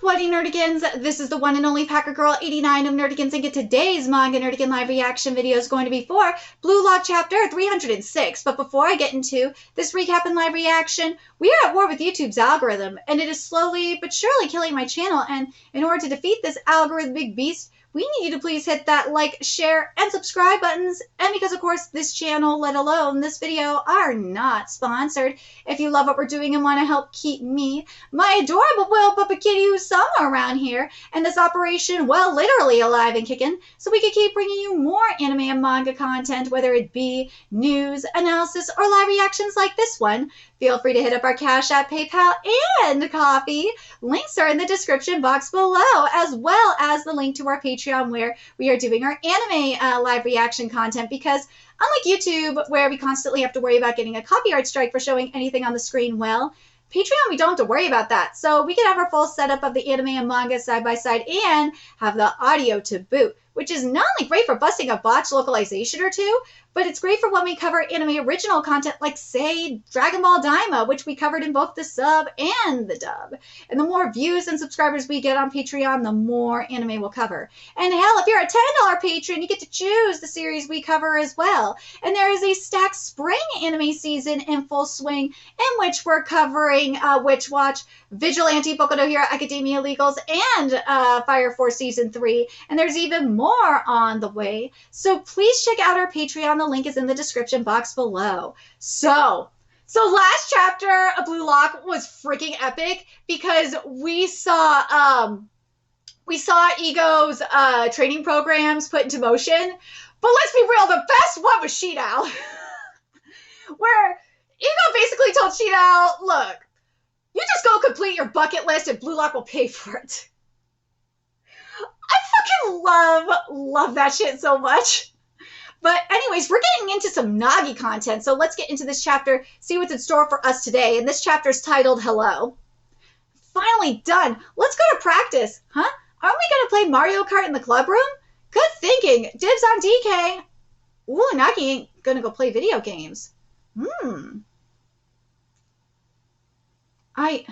What Nerdigans? This is the one and only Packer Girl 89 of Nerdigans, and today's Manga Nerdigan live reaction video is going to be for Blue Lock Chapter 306. But before I get into this recap and live reaction, we are at war with YouTube's algorithm, and it is slowly but surely killing my channel. And in order to defeat this algorithmic beast, we need you to please hit that like, share, and subscribe buttons. And because, of course, this channel, let alone this video, are not sponsored. If you love what we're doing and want to help keep me, my adorable little puppet kitty who's somewhere around here, and this operation, well, literally alive and kicking, so we can keep bringing you more anime and manga content, whether it be news, analysis, or live reactions like this one, feel free to hit up our Cash App, PayPal, and Coffee. Links are in the description box below, as well as the link to our Patreon, where we are doing our anime live reaction content, because unlike YouTube, where we constantly have to worry about getting a copyright strike for showing anything on the screen, well, Patreon, we don't have to worry about that. So we can have our full setup of the anime and manga side by side and have the audio to boot, which is not only great for busting a botched localization or two, but it's great for when we cover anime original content like, say, Dragon Ball Daima, which we covered in both the sub and the dub. And the more views and subscribers we get on Patreon, the more anime we'll cover. And hell, if you're a $10 patron, you get to choose the series we cover as well. And there is a stacked spring anime season in full swing, in which we're covering Witch Watch, Vigilante, Boku no Hero Academia Legals, and Fire Force Season 3. And there's even more on the way. So please check out our Patreon. The link is in the description box below. So last chapter of Blue Lock was freaking epic because we saw Ego's training programs put into motion. But let's be real, the best one was Shidao. Where Ego basically told Shidao, look, you just go complete your bucket list and Blue Lock will pay for it. I fucking love that shit so much. But anyways, we're getting into some Nagi content, so let's get into this chapter, see what's in store for us today. And this chapter is titled Hello. Finally done. Let's go to practice. Huh? Aren't we going to play Mario Kart in the club room? Good thinking. Dibs on DK. Ooh, Nagi ain't going to go play video games. I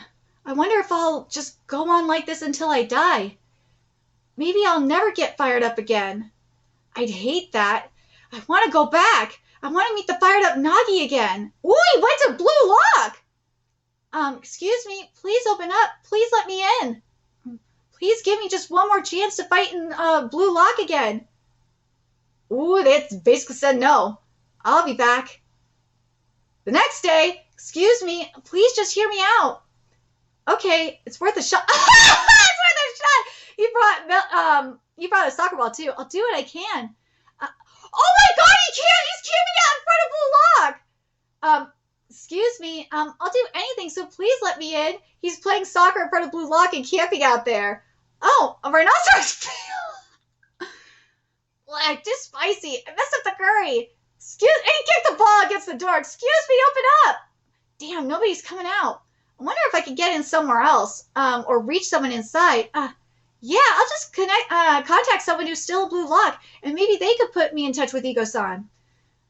wonder if I'll just go on like this until I die. Maybe I'll never get fired up again. I'd hate that. I want to go back. I want to meet the fired up Nagi again. Ooh, he went to Blue Lock. Excuse me. Please open up. Please let me in. Please give me just one more chance to fight in Blue Lock again. Ooh, that's basically said no. I'll be back. The next day, excuse me. Please just hear me out. Okay, it's worth a shot. It's worth a shot. You brought a soccer ball too. I'll do what I can. Oh my god, he's camping out in front of Blue Lock! Excuse me, I'll do anything, so please let me in. He's playing soccer in front of Blue Lock and camping out there. Oh, a rhinoceros! Like, just spicy. I messed up the curry. And he kicked the ball against the door. Excuse me, open up! Damn, nobody's coming out. I wonder if I could get in somewhere else, or reach someone inside. Yeah, I'll just contact someone who's still a Blue Lock, and maybe they could put me in touch with Ego-san.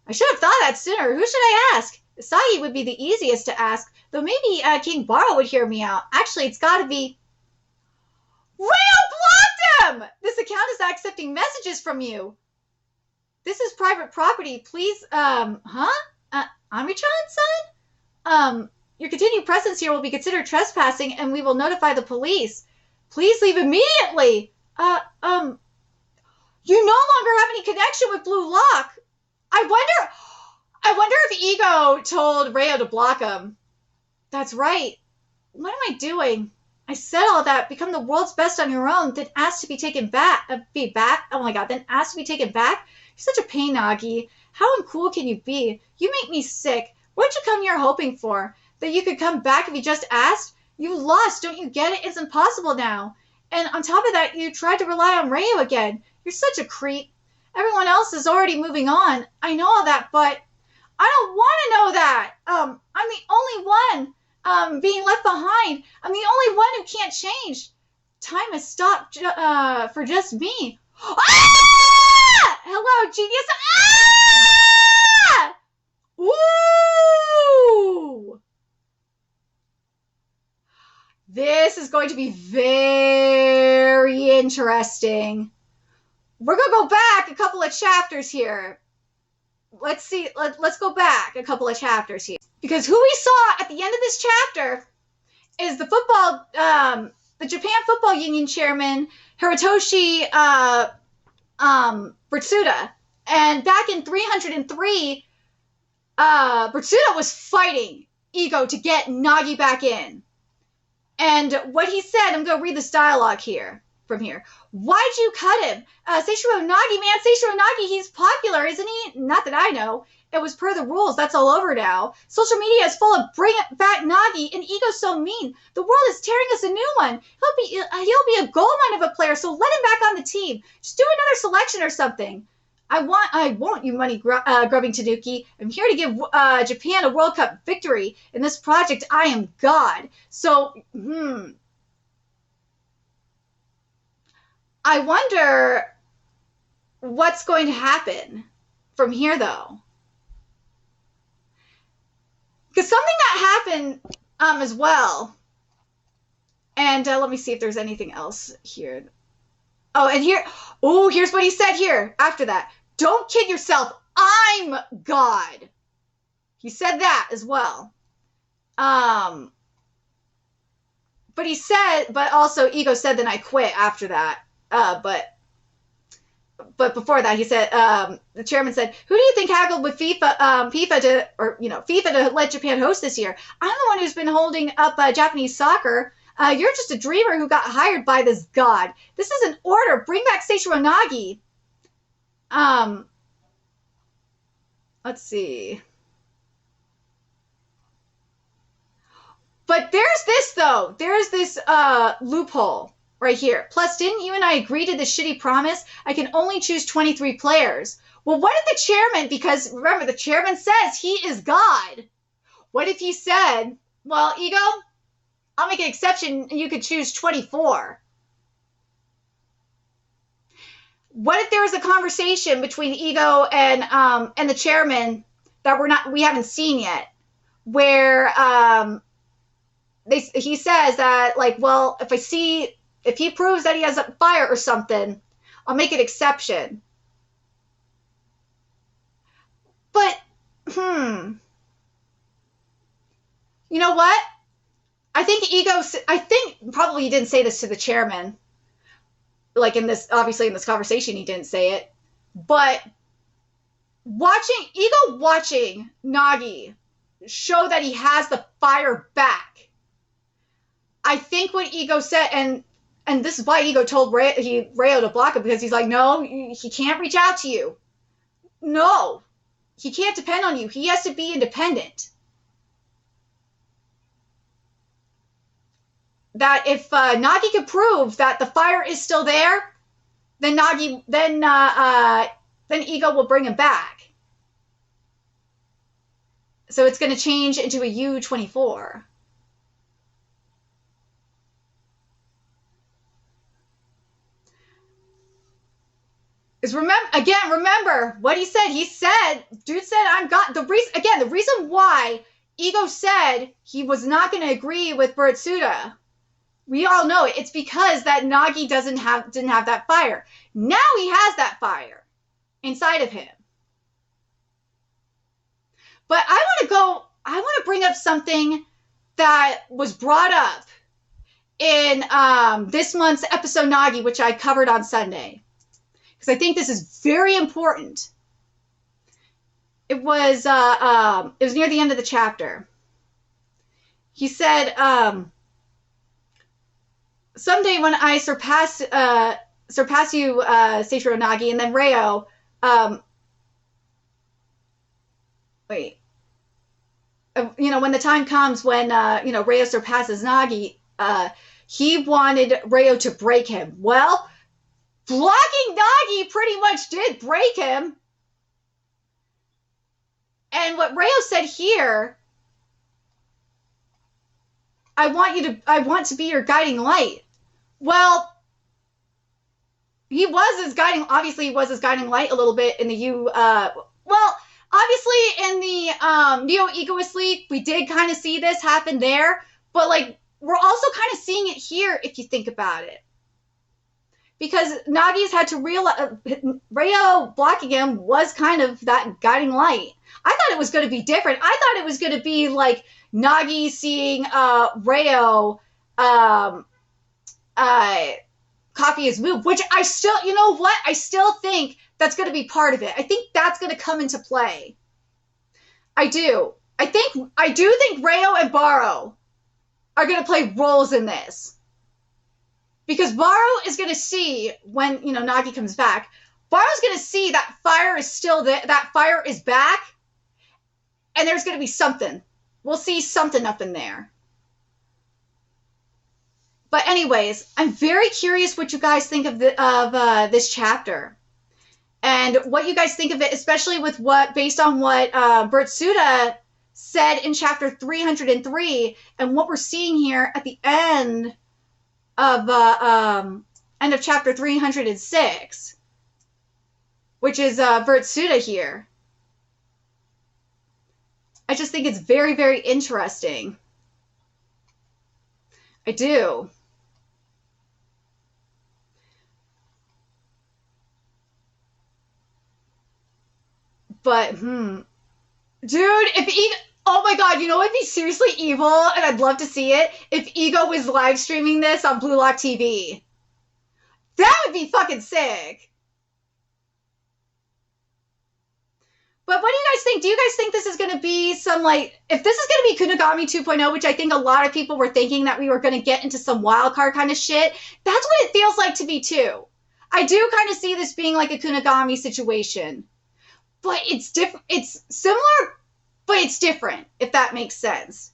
I should have thought that sooner. Who should I ask? Sagi would be the easiest to ask, though maybe King Baro would hear me out. Actually, it's got to be... Rayo blocked him! This account is not accepting messages from you. This is private property. Please, Amri-chan-san? Your continued presence here will be considered trespassing, and we will notify the police. Please leave immediately. You no longer have any connection with Blue Lock. I wonder if Ego told Rayo to block him. That's right. What am I doing? I said all that. Become the world's best on your own, then ask to be taken back. Oh my god, then ask to be taken back? You're such a pain, Nagi. How uncool can you be? You make me sick. What'd you come here hoping for? That you could come back if you just asked? You lost, don't you get it? It's impossible now. And on top of that, you tried to rely on Rayo again. You're such a creep. Everyone else is already moving on. I know all that, but I don't want to know that. I'm the only one being left behind. I'm the only one who can't change. Time has stopped for just me. Ah! Hello, genius. Ah! Ooh! This is going to be very interesting. We're going to go back a couple of chapters here. Let's see. Let's go back a couple of chapters here. Because who we saw at the end of this chapter is the the Japan Football Union chairman, Hirotoshi Veruda. And back in 303, Veruda was fighting Ego to get Nagi back in. And what he said, I'm going to read this dialogue here, from here. Why'd you cut him? Seishiro Nagi, man, Seishiro Nagi, he's popular, isn't he? Not that I know. It was per the rules. That's all over now. Social media is full of bring back Nagi, and Ego's so mean. The world is tearing us a new one. He'll be a gold mine of a player, so let him back on the team. Just do another selection or something. I won't, you money grubbing Tanuki. I'm here to give Japan a World Cup victory. In this project, I am God. So, I wonder what's going to happen from here, though. Because something that happened as well, and let me see if there's anything else here. Oh, and here's what he said here after that. Don't kid yourself. I'm God. He said that as well. But also Ego said, then I quit after that. But before that, he said, the chairman said, who do you think haggled with FIFA to let Japan host this year? I'm the one who's been holding up Japanese soccer. You're just a dreamer who got hired by this god. This is an order. Bring back Seishiro Nagi. Let's see. But there's this, though. There's this loophole right here. Plus, didn't you and I agree to this shitty promise? I can only choose 23 players. Well, what if the chairman, because remember, the chairman says he is God. What if he said, well, Ego, I'll make an exception and you could choose 24. What if there was a conversation between Ego and the chairman that we haven't seen yet, where he says that, like, well, if he proves that he has a fire or something, I'll make an exception. But you know what? I think probably he didn't say this to the chairman. Like obviously in this conversation, he didn't say it. But Ego watching Nagi show that he has the fire back. I think what Ego said, and this is why Ego told Reo to block him, because he's like, no, he can't reach out to you. No, he can't depend on you. He has to be independent. That if Nagi can prove that the fire is still there, then Ego will bring him back. So it's going to change into a U-24. Remember what he said. Dude said, I'm God. The reason why Ego said he was not going to agree with Veruda, we all know it. It's because that Nagi didn't have that fire. Now he has that fire inside of him. But I want to bring up something that was brought up in this month's episode Nagi, which I covered on Sunday, because I think this is very important. It was near the end of the chapter. He said, someday when I surpass you, Seishiro Nagi, and then Reo, when the time comes when, Reo surpasses Nagi, he wanted Reo to break him. Well, blocking Nagi pretty much did break him. And what Reo said here, I want to be your guiding light. Well, he was his guiding light a little bit in the obviously in the Neo Egoist League, we did kind of see this happen there, but like we're also kind of seeing it here if you think about it. Because Nagi's had to realize Reo blocking him was kind of that guiding light. I thought it was going to be different. I thought it was going to be like Nagi seeing Reo copy his move, which I still, you know what? I still think that's going to be part of it. I think that's going to come into play. I do. I do think Reo and Baro are going to play roles in this. Because Baro is going to see when, you know, Nagi comes back, Baro's going to see that fire is still there, that fire is back, and there's going to be something. We'll see something up in there. But anyways, I'm very curious what you guys think of this chapter. And what you guys think of it, especially with based on what Veruda said in chapter 303, and what we're seeing here at the end of chapter 306, which is Veruda here. I just think it's very, very interesting. I do. But, dude, oh my god, you know what would be seriously evil, and I'd love to see it, if Ego was live streaming this on Blue Lock TV. That would be fucking sick. But what do you guys think? Do you guys think this is going to be some, like, if this is going to be Kunigami 2.0, which I think a lot of people were thinking that we were going to get into some wildcard kind of shit, that's what it feels like to me too. I do kind of see this being like a Kunigami situation. But it's different. It's similar, but it's different, if that makes sense.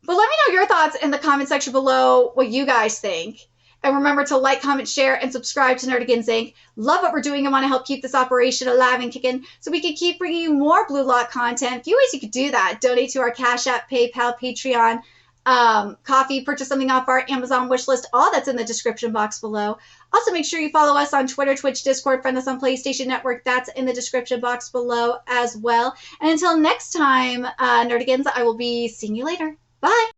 But let me know your thoughts in the comment section below, what you guys think. And remember to like, comment, share, and subscribe to Nerdigans Inc. Love what we're doing and want to help keep this operation alive and kicking so we can keep bringing you more Blue Lock content. A few ways you could do that. Donate to our Cash App, PayPal, Patreon, Coffee, purchase something off our Amazon wish list. All that's in the description box below. Also, make sure you follow us on Twitter, Twitch, Discord, friend us on PlayStation Network. That's in the description box below as well. And until next time, Nerdigans, I will be seeing you later. Bye!